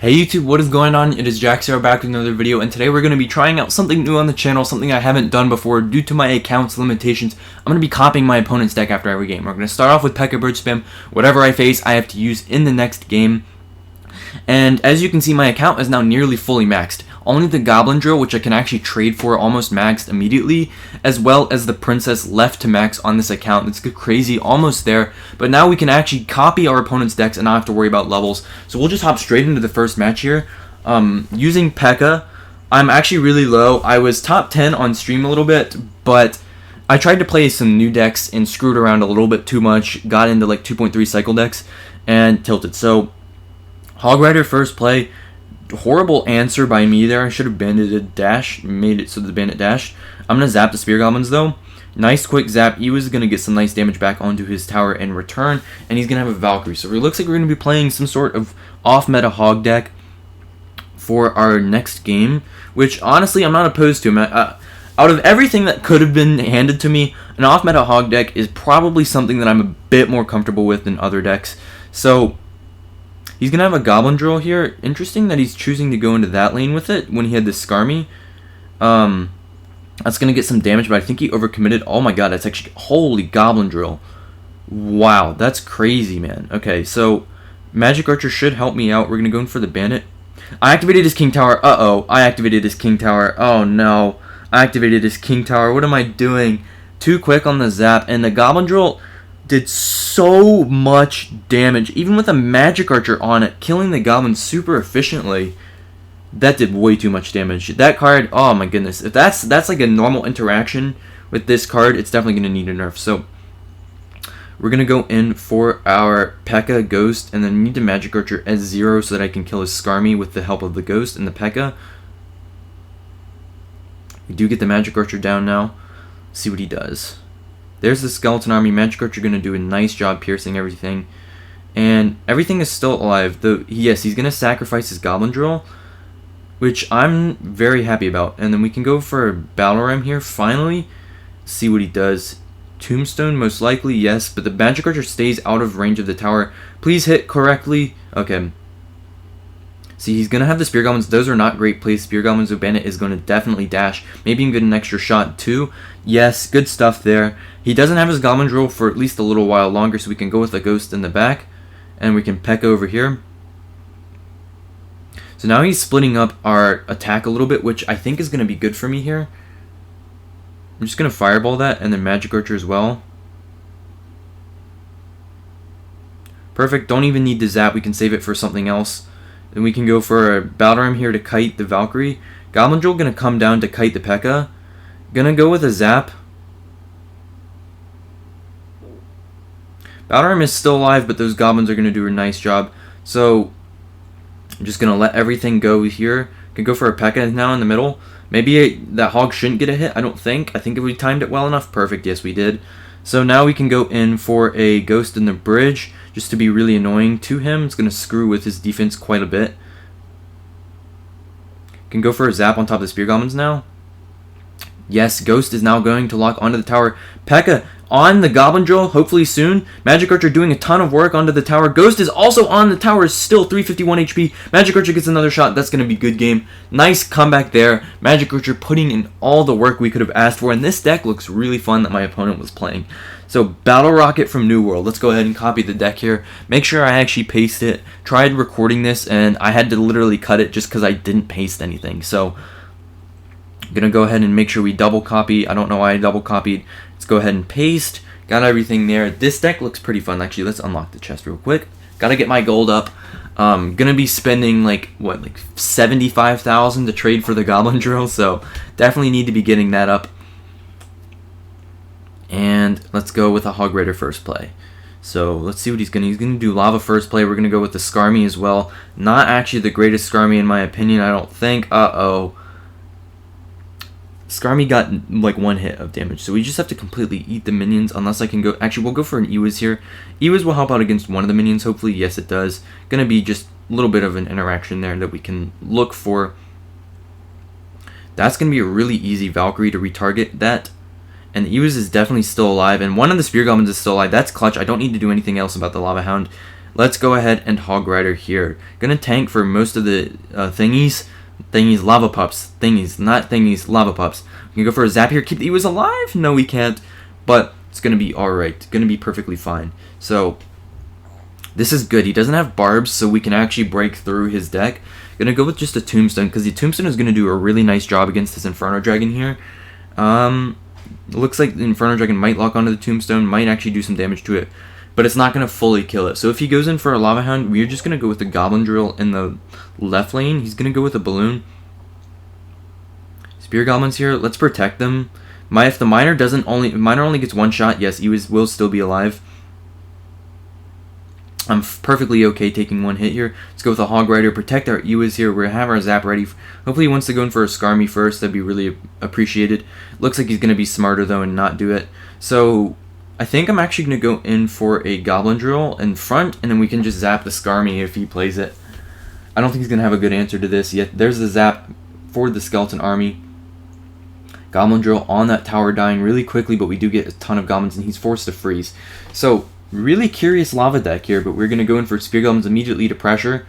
Hey YouTube, what is going on? It is Jax here back with another video, and today we're going to be trying out something new on the channel, something I haven't done before due to my account's limitations. I'm going to be copying my opponent's deck after every game. We're going to start off with P.E.K.K.A. Bird Spam. Whatever I face, I have to use in the next game. And as you can see, my account is now nearly fully maxed. Only the Goblin Drill, which I can actually trade for, almost maxed immediately, as well as the Princess left to max on this account. It's crazy, almost there. But now we can actually copy our opponent's decks and not have to worry about levels. So we'll just hop straight into the first match here. Using P.E.K.K.A., I'm actually really low. I was top 10 on stream a little bit, but I tried to play some new decks and screwed around a little bit too much. Got into like 2.3 cycle decks and tilted. So Hog Rider first play. Horrible answer by me there. I should have banded dash, made it so the bandit dashed. I'm going to zap the Spear Goblins though. Nice quick zap. He was going to get some nice damage back onto his tower in return, and he's going to have a Valkyrie. So it looks like we're going to be playing some sort of off-meta Hog deck for our next game, which honestly I'm not opposed to. Out of everything that could have been handed to me, an off-meta Hog deck is probably something that I'm a bit more comfortable with than other decks. So he's going to have a Goblin Drill here. Interesting that he's choosing to go into that lane with it when he had this Skarmy. That's going to get some damage, but I think he overcommitted. Oh my god, that's actually... Holy Goblin Drill. Wow, that's crazy, man. Okay, so Magic Archer should help me out. We're going to go in for the Bandit. I activated his King Tower. Uh-oh, I activated his King Tower. Oh no, I activated his King Tower. What am I doing? Too quick on the zap, and the Goblin Drill did so much damage, even with a Magic Archer on it, killing the goblin super efficiently. That did way too much damage. That card, oh my goodness, if that's like a normal interaction with this card, it's definitely going to need a nerf. So we're going to go in for our P.E.K.K.A. Ghost, and then need the Magic Archer as 0 so that I can kill his Skarmy with the help of the Ghost and the P.E.K.K.A. We do get the Magic Archer down now. See what he does. There's the Skeleton Army. Magic Archer going to do a nice job piercing everything. And everything is still alive. Yes, he's going to sacrifice his Goblin Drill, which I'm very happy about. And then we can go for a Battle Ram here, finally. See what he does. Tombstone, most likely, yes. But the Magic Archer stays out of range of the tower. Please hit correctly. Okay. See, he's going to have the Spear Goblins. Those are not great plays. Spear Goblins, so Bandit is going to definitely dash. Maybe even get an extra shot too. Yes, good stuff there. He doesn't have his Goblin Drill for at least a little while longer, so we can go with a Ghost in the back. And we can P.E.K.K.A. over here. So now he's splitting up our attack a little bit, which I think is going to be good for me here. I'm just going to Fireball that, and then Magic Archer as well. Perfect. Don't even need the zap. We can save it for something else. Then we can go for a Battle Ram here to kite the Valkyrie. Goblin Drill going to come down to kite the P.E.K.K.A. Going to go with a zap. Battle Ram is still alive, but those goblins are going to do a nice job. So I'm just going to let everything go here. Can go for a P.E.K.K.A. now in the middle. Maybe that Hog shouldn't get a hit, I don't think. I think if we timed it well enough, perfect. Yes, we did. So now we can go in for a Ghost in the bridge, just to be really annoying to him. It's going to screw with his defense quite a bit. Can go for a zap on top of the Spear Goblins now. Yes, Ghost is now going to lock onto the tower. P.E.K.K.A. on the Goblin Drill, hopefully soon. Magic Archer doing a ton of work onto the tower. Ghost is also on the tower, still 351 HP. Magic Archer gets another shot. That's going to be a good game. Nice comeback there. Magic Archer putting in all the work we could have asked for, and this deck looks really fun that my opponent was playing. So Battle Rocket from New World. Let's go ahead and copy the deck here. Make sure I actually paste it. Tried recording this, and I had to literally cut it just because I didn't paste anything. So I'm going to go ahead and make sure we double copy. I don't know why I double copied. Let's go ahead and paste. Got everything there. This deck looks pretty fun. Actually, let's unlock the chest real quick. Got to get my gold up. Gonna be spending like 75,000 to trade for the Goblin Drill, so definitely need to be getting that up. And let's go with a Hog Rider first play. So let's see what he's gonna do. Lava first play. We're gonna go with the Skarmy as well. Not actually the greatest Skarmy in my opinion, I don't think. Uh-oh. Skarmy got like 1 hit of damage, so we just have to completely eat the minions unless I can go... Actually, we'll go for an Ewiz here. Ewiz will help out against one of the minions, hopefully. Yes, it does. Gonna be just a little bit of an interaction there that we can look for. That's gonna be a really easy Valkyrie to retarget that. And the Ewiz is definitely still alive, and one of the Spear Goblins is still alive. That's clutch. I don't need to do anything else about the Lava Hound. let's go ahead and Hog Rider here. Gonna tank for most of the thingies, lava pups, not thingies, lava pups. We can go for a zap here, keep the Ewas alive? No, we can't, but it's gonna be alright, gonna be perfectly fine. So, this is good. He doesn't have barbs, so we can actually break through his deck. Gonna go with just a Tombstone, because the Tombstone is gonna do a really nice job against this Inferno Dragon here. Looks like the Inferno Dragon might lock onto the Tombstone, might actually do some damage to it, but it's not gonna fully kill it. So if he goes in for a Lava Hound, we're just gonna go with the Goblin Drill in the left lane. He's gonna go with a Balloon. Spear Goblins here, let's protect them. If the Miner only gets one shot, yes, he will still be alive. I'm perfectly okay taking one hit here. Let's go with a Hog Rider, protect our Ewas here. We're going to have our Zap ready. Hopefully he wants to go in for a Skarmy first. That'd be really appreciated. Looks like he's going to be smarter though and not do it. So I think I'm actually going to go in for a Goblin Drill in front, and then we can just zap the Skarmy if he plays it. I don't think he's going to have a good answer to this yet. There's the zap for the Skeleton Army. Goblin Drill on that tower dying really quickly, but we do get a ton of goblins and he's forced to freeze. So really curious lava deck here, but we're going to go in for Spear Goblins immediately to pressure,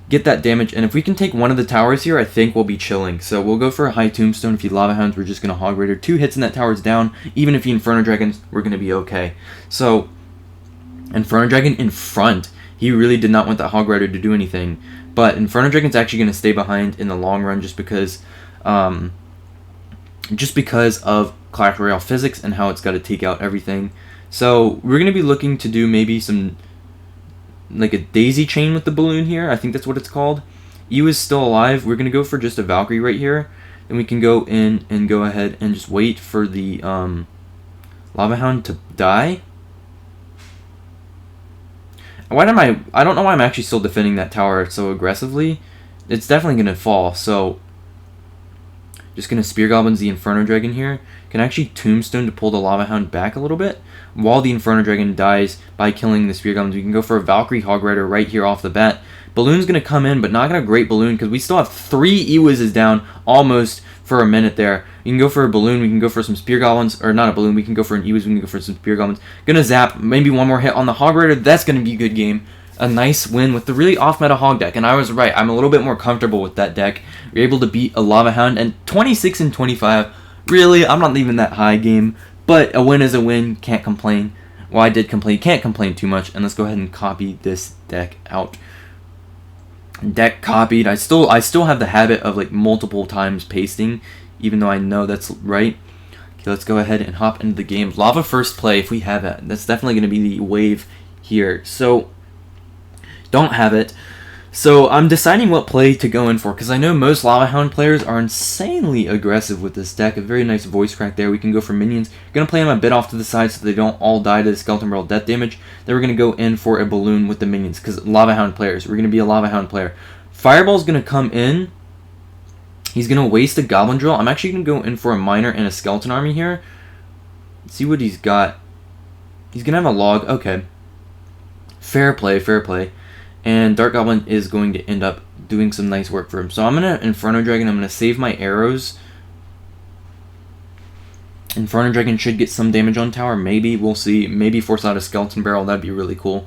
get that damage, and if we can take one of the towers here, I think we'll be chilling. So we'll go for a high Tombstone. If he Lava Hounds, we're just going to Hog Rider. 2 hits and that tower's down. Even if he Inferno Dragons, we're going to be okay. So Inferno Dragon in front. He really did not want that Hog Rider to do anything, but Inferno Dragon's actually going to stay behind in the long run just because of Clash Royale physics and how it's got to take out everything. So we're going to be looking to do maybe some, like a daisy chain with the balloon here. I think that's what it's called. Ewa is still alive. We're going to go for just a Valkyrie right here. Then we can go in and go ahead and just wait for the Lava Hound to die. I don't know why I'm actually still defending that tower so aggressively. It's definitely going to fall, so just going to Spear Goblins the Inferno Dragon here. Can actually Tombstone to pull the Lava Hound back a little bit while the Inferno Dragon dies by killing the Spear Goblins. We can go for a Valkyrie Hog Rider right here off the bat. Balloon's going to come in, but not going to great Balloon because we still have 3 Ewas down almost for a minute there. You can go for a Balloon. We can go for some Spear Goblins, or not a Balloon. We can go for an Ewas. We can go for some Spear Goblins. Going to zap maybe one more hit on the Hog Rider. That's going to be a good game. A nice win with the really off-meta Hog deck, and I was right. I'm a little bit more comfortable with that deck. You're able to beat a Lava Hound, and 26 and 25. Really, I'm not even that high game, but a win is a win. Can't complain. Well, I did complain. Can't complain too much, and let's go ahead and copy this deck out. Deck copied. I still have the habit of like multiple times pasting, even though I know that's right. Okay, let's go ahead and hop into the game. Lava first play if we have it. That's definitely going to be the wave here. So don't have it. So I'm deciding what play to go in for, because I know most Lava Hound players are insanely aggressive with this deck. A very nice voice crack there. We can go for minions. Going to play them a bit off to the side so they don't all die to the Skeleton Barrel death damage. Then we're going to go in for a Balloon with the minions, because Lava Hound players. We're going to be a Lava Hound player. Fireball's going to come in. He's going to waste a Goblin Drill. I'm actually going to go in for a Miner and a Skeleton Army here. Let's see what he's got. He's going to have a log. Okay. Fair play, fair play. And Dark Goblin is going to end up doing some nice work for him. So I'm going to Inferno Dragon. I'm going to save my arrows. Inferno Dragon should get some damage on tower. Maybe. We'll see. Maybe force out a Skeleton Barrel. That'd be really cool.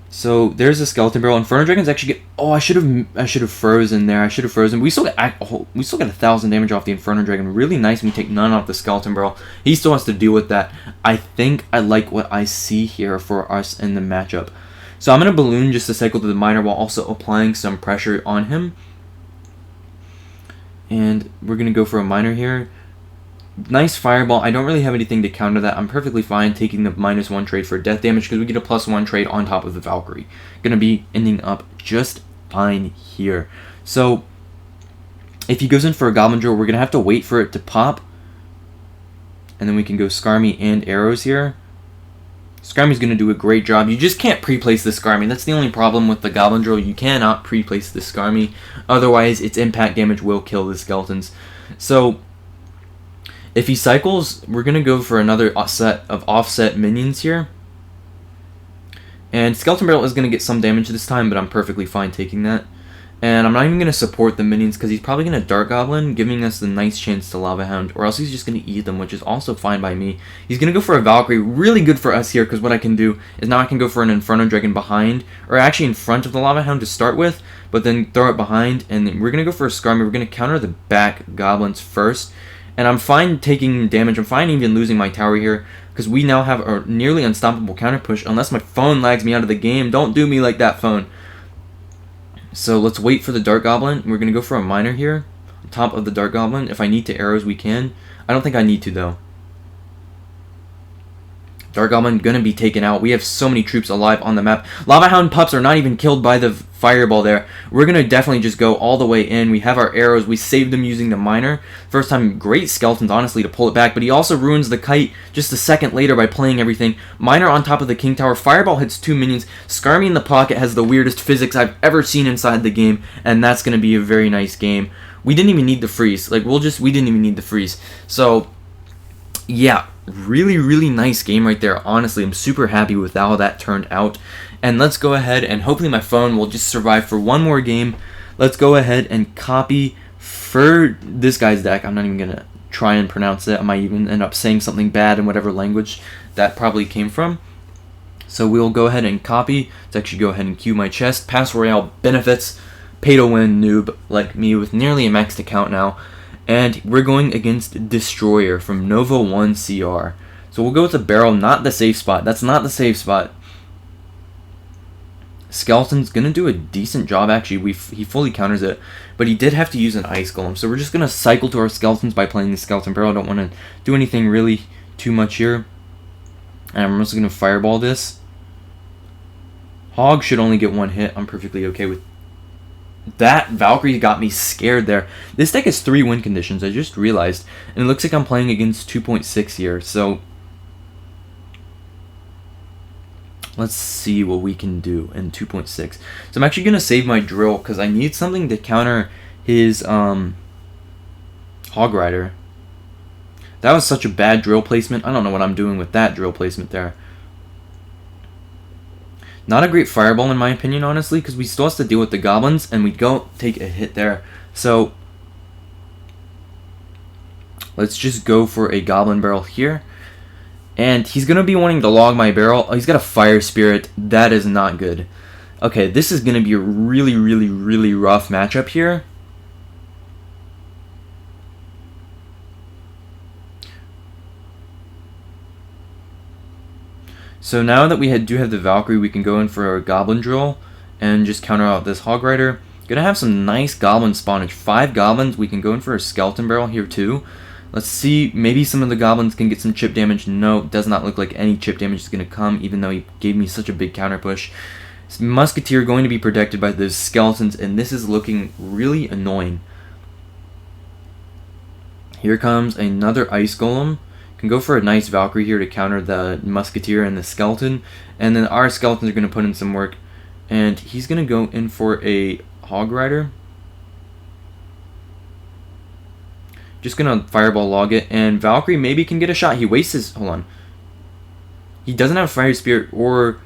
So there's a Skeleton Barrel. Inferno Dragon's actually get... Oh, I should have frozen there. I should have frozen. We still got 1,000 damage off the Inferno Dragon. Really nice when we take none off the Skeleton Barrel. He still has to deal with that. I think I like what I see here for us in the matchup. So I'm going to Balloon just to cycle to the Miner while also applying some pressure on him. And we're going to go for a Miner here. Nice Fireball. I don't really have anything to counter that. I'm perfectly fine taking the -1 trade for death damage because we get a +1 trade on top of the Valkyrie. Going to be ending up just fine here. So if he goes in for a Goblin Drill, we're going to have to wait for it to pop. And then we can go Skarmy and arrows here. Skarmy's going to do a great job. You just can't pre-place the Skarmy. That's the only problem with the Goblin Drill. You cannot pre-place the Skarmy. Otherwise, its impact damage will kill the skeletons. So if he cycles, we're going to go for another set of offset minions here. And Skeleton Barrel is going to get some damage this time, but I'm perfectly fine taking that. And I'm not even going to support the minions because he's probably going to Dark Goblin, giving us the nice chance to Lava Hound, or else he's just going to eat them, which is also fine by me. He's going to go for a Valkyrie, really good for us here, because what I can do is now I can go for an Inferno Dragon behind, or actually in front of the Lava Hound to start with, but then throw it behind, and then we're going to go for a Skarmy. We're going to counter the back Goblins first, and I'm fine taking damage. I'm fine even losing my tower here, because we now have a nearly unstoppable counter push, unless my phone lags me out of the game. Don't do me like that, phone. So let's wait for the Dark Goblin. We're going to go for a Miner here, on top of the Dark Goblin. If I need to arrows, we can. I don't think I need to, though. Dark Goblin going to be taken out. We have so many troops alive on the map. Lava Hound pups are not even killed by the fireball there. We're going to definitely just go all the way in. We have our arrows. We saved them using the Miner. First time, great skeletons, honestly, to pull it back. But he also ruins the kite just a second later by playing everything. Miner on top of the King Tower. Fireball hits 2 minions. Skarmy in the pocket has the weirdest physics I've ever seen inside the game. And that's going to be a very nice game. We didn't even need the freeze. Like, we didn't even need the freeze. So, yeah. Really nice game right there. Honestly, I'm super happy with how that turned out. And let's go ahead and hopefully my phone will just survive for one more game. Let's go ahead and copy for this guy's deck. I'm not even going to try and pronounce it. I might even end up saying something bad in whatever language that probably came from. So we'll go ahead and copy. Let's actually go ahead and queue my chest. Pass Royale benefits. Pay to win noob like me with nearly a maxed account now. And we're going against Destroyer from Nova 1 CR. So we'll go with the barrel, not the safe spot. That's not the safe spot. Skeleton's going to do a decent job, actually. He fully counters it. But he did have to use an Ice Golem. So we're just going to cycle to our Skeletons by playing the Skeleton Barrel. I don't want to do anything really too much here. And I'm also going to Fireball this. Hog should only get 1 hit. I'm perfectly okay with that. Valkyrie got me scared there. This deck has 3 win conditions, I just realized. And it looks like I'm playing against 2.6 here. So let's see what we can do in 2.6. So I'm actually going to save my drill because I need something to counter his Hog Rider. That was such a bad drill placement. I don't know what I'm doing with that drill placement there. Not a great fireball in my opinion, honestly, because we still have to deal with the goblins, and we don't take a hit there. So let's just go for a goblin barrel here. And he's going to be wanting to log my barrel. Oh, he's got a fire spirit. That is not good. Okay, this is going to be a really rough matchup here. So now that we do have the Valkyrie, we can go in for a Goblin Drill and just counter out this Hog Rider. Gonna have some nice Goblin spawnage. 5 Goblins. We can go in for a Skeleton Barrel here too. Let's see, maybe some of the Goblins can get some chip damage. No, does not look like any chip damage is gonna come, even though he gave me such a big counter push. Musketeer going to be protected by those Skeletons, and this is looking really annoying. Here comes another Ice Golem. Can go for a nice Valkyrie here to counter the Musketeer and the Skeleton, and then our Skeletons are going to put in some work, and he's going to go in for a Hog Rider. Just going to Fireball log it, and Valkyrie maybe can get a shot. He wastes his... Hold on. He doesn't have Fire Spirit or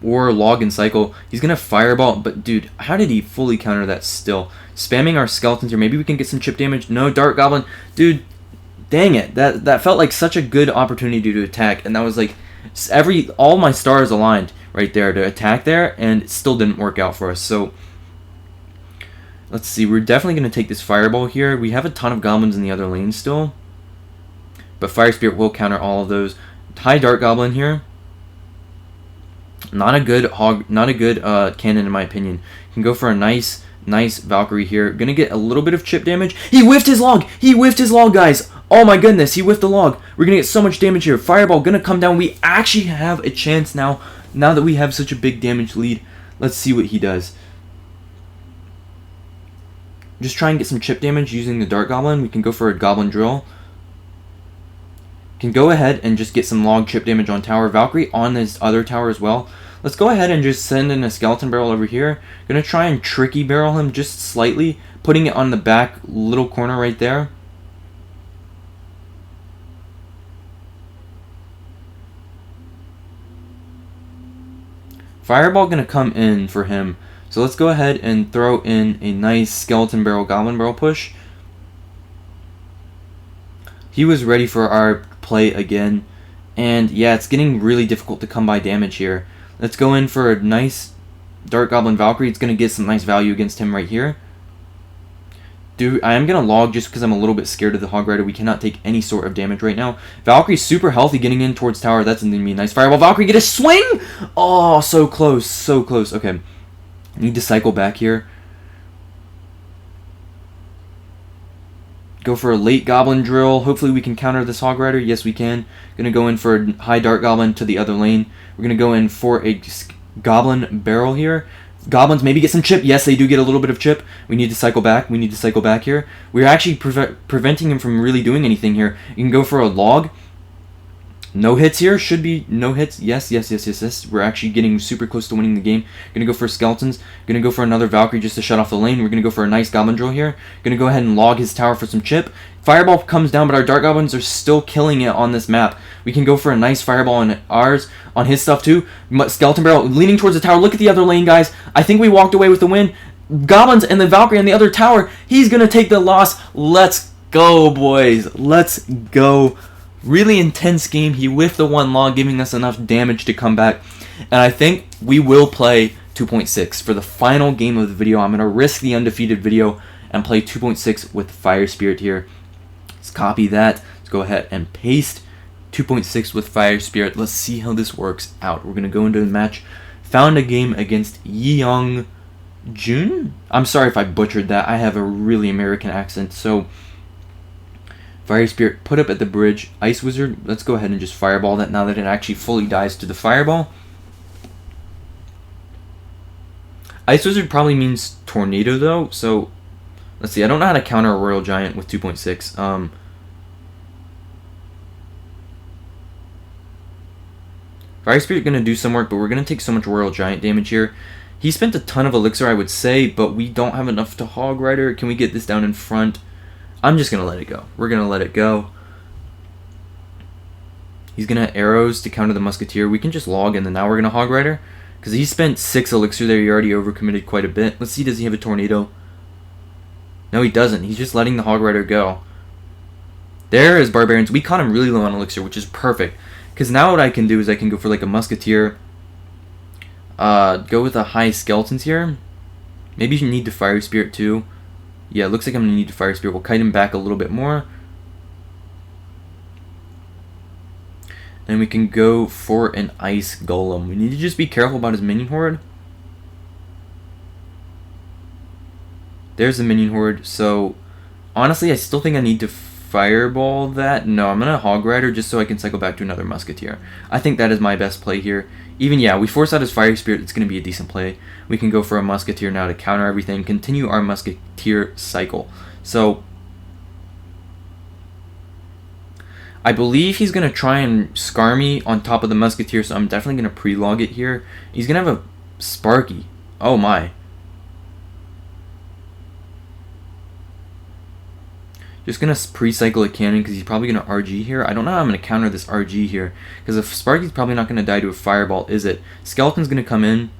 log and cycle. He's going to Fireball, but dude, how did he fully counter that still? Spamming our Skeletons here. Maybe we can get some chip damage. No, Dark Goblin. Dude, dang it. That felt like such a good opportunity to attack, and that was like all my stars aligned right there to attack there, and it still didn't work out for us. So let's see. We're definitely going to take this Fireball here. We have a ton of Goblins in the other lane still, but Fire Spirit will counter all of those. High Dark Goblin here. Not a good cannon in my opinion. Can go for a nice Valkyrie here. Gonna get a little bit of chip damage. He whiffed his log! He whiffed his log, guys! Oh my goodness, he whiffed the log. We're gonna get so much damage here. Fireball gonna come down. We actually have a chance now that we have such a big damage lead. Let's see what he does. Just try and get some chip damage using the Dark Goblin. We can go for a Goblin Drill. Can go ahead and just get some log chip damage on tower. Valkyrie on this other tower as well. Let's go ahead and just send in a Skeleton Barrel over here. Gonna try and tricky barrel him just slightly, putting it on the back little corner right there. Fireball gonna come in for him. So let's go ahead and throw in a nice skeleton barrel, goblin barrel push. He was ready for our play again. And yeah, it's getting really difficult to come by damage here. Let's go in for a nice Dark Goblin Valkyrie. It's going to get some nice value against him right here. I am going to log just because I'm a little bit scared of the Hog Rider. We cannot take any sort of damage right now. Valkyrie's super healthy getting in towards tower. That's going to be a nice fireball. Valkyrie, get a swing! Oh, so close. So close. Okay. Need to cycle back here. Go for a late Goblin Drill. Hopefully we can counter this Hog Rider. Yes, we can. Going to go in for a high Dark Goblin to the other lane. We're going to go in for a Goblin Barrel here. Goblins maybe get some chip. Yes, they do get a little bit of chip. We need to cycle back. We need to cycle back here. We're actually preventing him from really doing anything here. You can go for a log. No hits here. Should be no hits. Yes, yes, yes, yes, yes. We're actually getting super close to winning the game. Gonna go for skeletons. Gonna go for another Valkyrie just to shut off the lane. We're gonna go for a nice Goblin Drill here. Gonna go ahead and log his tower for some chip. Fireball comes down, but our Dark Goblins are still killing it on this map. We can go for a nice Fireball on ours, on his stuff too. Skeleton Barrel leaning towards the tower. Look at the other lane, guys. I think we walked away with the win. Goblins and the Valkyrie on the other tower. He's gonna take the loss. Let's go, boys. Let's go. Really intense game. He whiffed the one log, giving us enough damage to come back. And I think we will play 2.6 for the final game of the video. I'm going to risk the undefeated video and play 2.6 with Fire Spirit here. Let's copy that. Let's go ahead and paste 2.6 with Fire Spirit. Let's see how this works out. We're going to go into the match. Found a game against Yeong Jun. I'm sorry if I butchered that. I have a really American accent, so Fire Spirit put up at the bridge. Ice Wizard, let's go ahead and just fireball that now that it actually fully dies to the fireball. Ice Wizard probably means tornado though, so let's see. I don't know how to counter a Royal Giant with 2.6. Fire Spirit going to do some work, but we're going to take so much Royal Giant damage here. He spent a ton of elixir, I would say, but we don't have enough to Hog Rider. Can we get this down in front? I'm just going to let it go. We're going to let it go. He's going to have arrows to counter the Musketeer. We can just log, and then now we're going to Hog Rider. Because he spent 6 elixir there. He already overcommitted quite a bit. Let's see, does he have a tornado? No, he doesn't. He's just letting the Hog Rider go. There is Barbarians. We caught him really low on elixir, which is perfect. Because now what I can do is I can go for like a Musketeer. Go with a high Skeletons here. Maybe you need to Fire Spirit too. Yeah, it looks like I'm going to need to Fire Spirit. We'll kite him back a little bit more. And we can go for an Ice Golem. We need to just be careful about his minion horde. There's the minion horde. So, honestly, I still think I need to Fireball that. No, I'm going to Hog Rider just so I can cycle back to another Musketeer. I think that is my best play here. Even, yeah, we force out his Fire Spirit. It's going to be a decent play. We can go for a Musketeer now to counter everything. Continue our Musketeer cycle. So, I believe he's going to try and scar me on top of the Musketeer, so I'm definitely going to pre-log it here. He's going to have a Sparky. Oh, my. Just going to pre-cycle a cannon because he's probably going to RG here. I don't know how I'm going to counter this RG here. Because if Sparky's probably not going to die to a Fireball, is it? Skeleton's going to come in.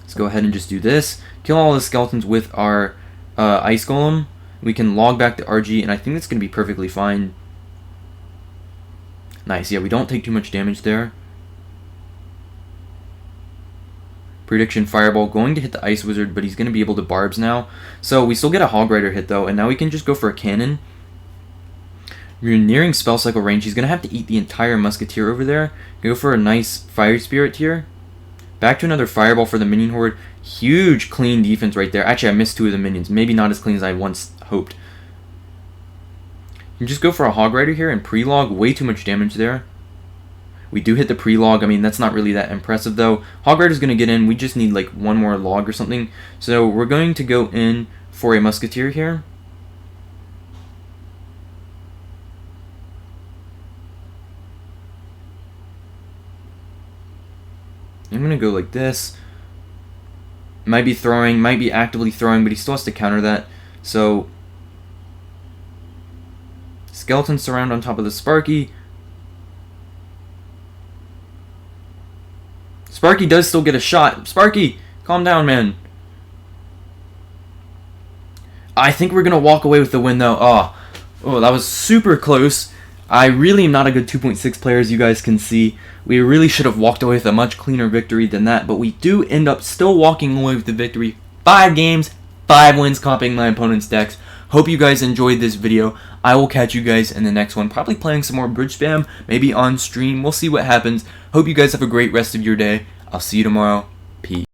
Let's go ahead and just do this. Kill all the Skeletons with our Ice Golem. We can log back to RG, and I think that's going to be perfectly fine. Nice. Yeah, we don't take too much damage there. Prediction Fireball going to hit the Ice Wizard, but he's going to be able to Barbs now. So we still get a Hog Rider hit though, and now we can just go for a cannon. We're nearing spell cycle range. He's going to have to eat the entire Musketeer over there. Go for a nice Fire Spirit here. Back to another Fireball for the minion horde. Huge clean defense right there. Actually, I missed 2 of the minions. Maybe not as clean as I once hoped. You can just go for a Hog Rider here and pre-log. Way too much damage there. We do hit the pre-log. I mean, that's not really that impressive, though. Hog Rider's going to get in. We just need, like, one more log or something. So we're going to go in for a Musketeer here. I'm going to go like this. Might be throwing, might be actively throwing, but he still has to counter that. So, Skeleton surround on top of the Sparky. Sparky does still get a shot. Sparky, Calm down, man. I think we're going to walk away with the win, though. Oh, that was super close. I really am not a good 2.6 player, as you guys can see. We really should have walked away with a much cleaner victory than that, but we do end up still walking away with the victory. 5 games, 5 wins, copying my opponent's decks. Hope you guys enjoyed this video. I will catch you guys in the next one, probably playing some more bridge spam, maybe on stream. We'll see what happens. Hope you guys have a great rest of your day. I'll see you tomorrow. Peace.